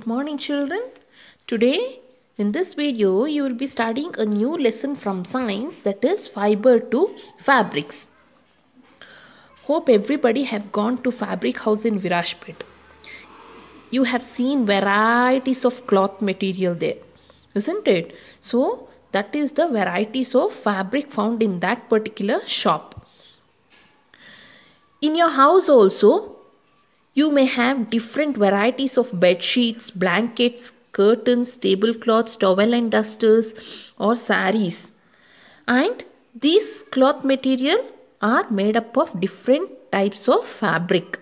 morning children. Today in this video you will be studying a new lesson from science, that is fiber to fabrics. Hope everybody have gone to fabric house in Virajpet. You have seen varieties of cloth material there, isn't it? So that is the varieties of fabric found in that particular shop. In your house also you may have different varieties of bed sheets, blankets, curtains, tablecloths, towel and dusters or saris. And these cloth material are made up of different types of fabric.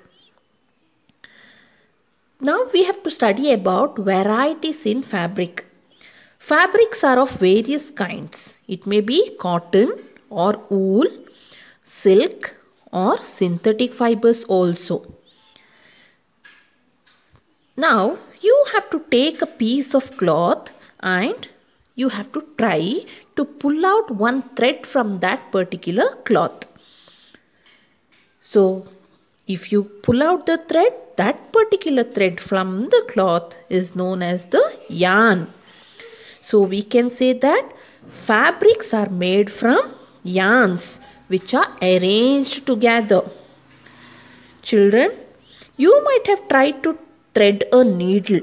Now we have to study about varieties in fabric. Fabrics are of various kinds. It may be cotton or wool, silk or synthetic fibers also. Now you have to take a piece of cloth and you have to try to pull out one thread from that particular cloth. So if you pull out the thread, that particular thread from the cloth is known as the yarn. So we can say that fabrics are made from yarns which are arranged together. Children, you might have tried to thread a needle.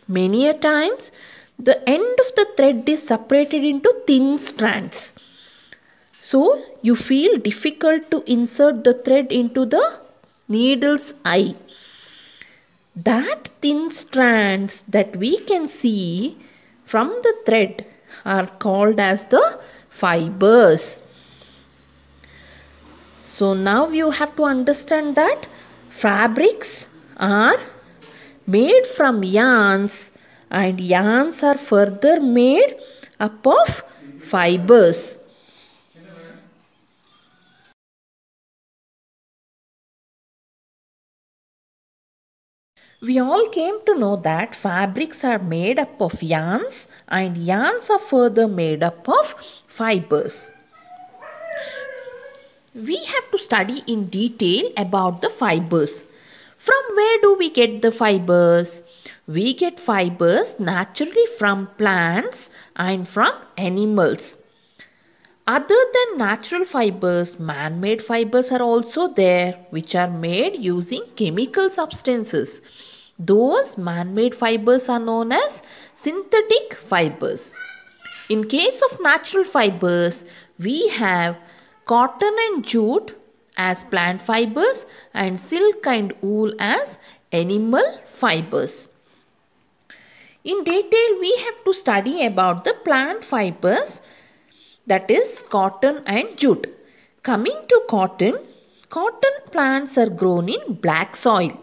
Many a times the end of the thread is separated into thin strands. So you feel difficult to insert the thread into the needle's eye. That thin strands that we can see from the thread are called as the fibers. So now you have to understand that fabrics are made from yarns and yarns are further made up of fibers. We all came to know that fabrics are made up of yarns and yarns are further made up of fibers. We have to study in detail about the fibers. From where do we get the fibers? We get fibers naturally from plants and from animals. Other than natural fibers, man-made fibers are also there, which are made using chemical substances. Those man-made fibers are known as synthetic fibers. In case of natural fibers, we have cotton and jute as plant fibers and silk and wool as animal fibers. In detail, we have to study about the plant fibers, that is cotton and jute. Coming to cotton, cotton plants are grown in black soil.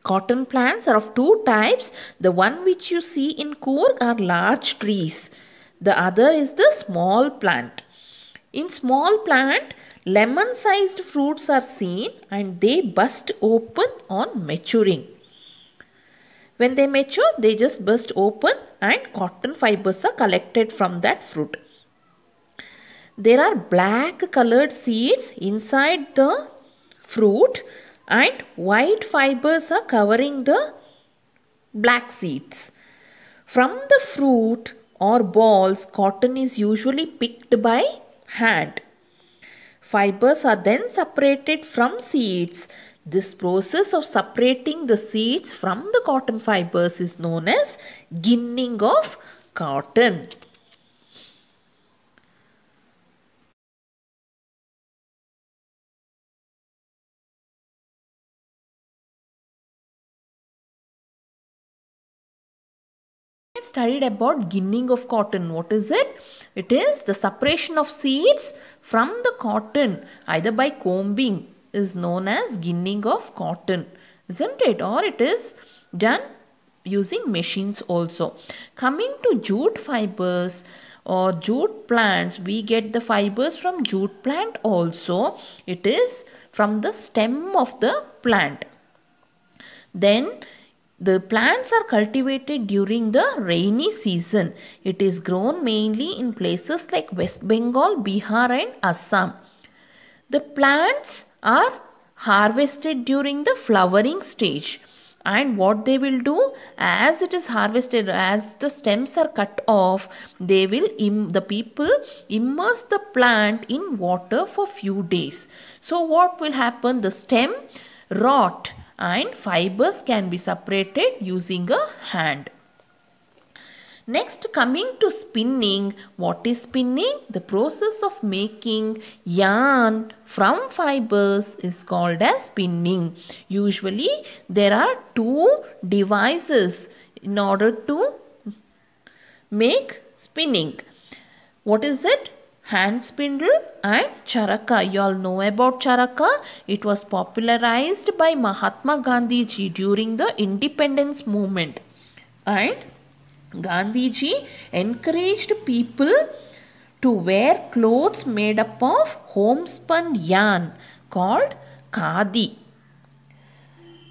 Cotton plants are of two types. The one which you see in Coorg are large trees. The other is the small plant. In small plant, lemon-sized fruits are seen and they burst open on maturing. When they mature, they just burst open and cotton fibers are collected from that fruit. There are black colored seeds inside the fruit and white fibers are covering the black seeds. From the fruit or balls, cotton is usually picked by hand. Fibers are then separated from seeds. This process of separating the seeds from the cotton fibers is known as ginning of cotton. We have studied about ginning of cotton. What is it? It is the separation of seeds from the cotton either by combing is known as ginning of cotton, isn't it? Or it is done using machines also. Coming to jute fibers or jute plants, we get the fibers from jute plant also. It is from the stem of the plant. Then the plants are cultivated during the rainy season. It is grown mainly in places like West Bengal, Bihar and Assam. The plants are harvested during the flowering stage And what they will do, as it is harvested, as the stems are cut off, they will the people immerse the plant in water for few days. So what will happen? The stem rot and fibers can be separated using a hand. Next, coming to spinning. What is spinning? The process of making yarn from fibers is called as spinning. Usually, there are two devices in order to make spinning. What is it? Hand spindle and charaka. You all know about charaka. It was popularized by Mahatma Gandhi ji during the independence movement. And Gandhiji encouraged people to wear clothes made up of homespun yarn called khadi.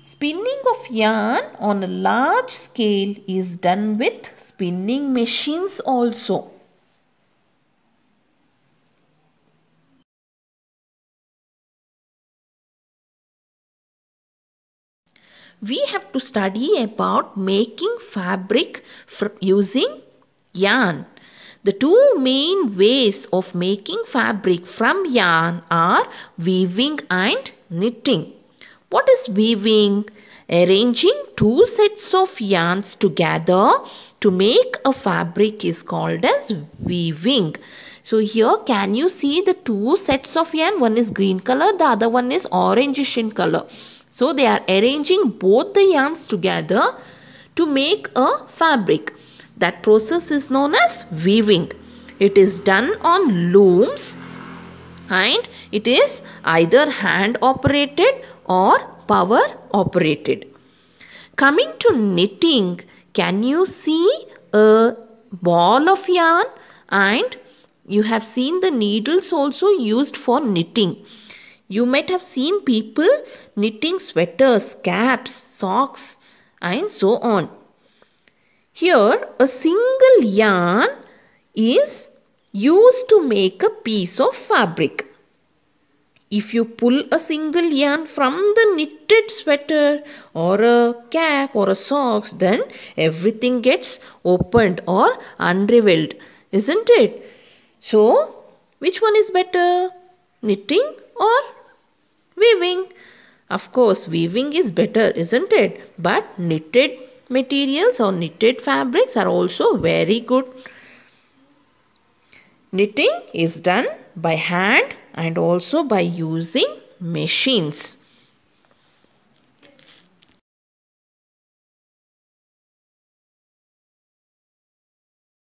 Spinning of yarn on a large scale is done with spinning machines also. We have to study about making fabric using yarn. The two main ways of making fabric from yarn are weaving and knitting. What is weaving? Arranging two sets of yarns together to make a fabric is called as weaving. So here can you see the two sets of yarn? One is green color, the other one is orangish in color. So they are arranging both the yarns together to make a fabric. That process is known as weaving. It is done on looms and it is either hand operated or power operated. Coming to knitting, can you see a ball of yarn? And you have seen the needles also used for knitting. You might have seen people knitting sweaters, caps, socks and so on. Here a single yarn is used to make a piece of fabric. If you pull a single yarn from the knitted sweater or a cap or a socks, then everything gets opened or unraveled, isn't it? So, which one is better? Knitting or weaving? Of course, weaving is better, isn't it? But knitted materials or knitted fabrics are also very good. Knitting is done by hand and also by using machines.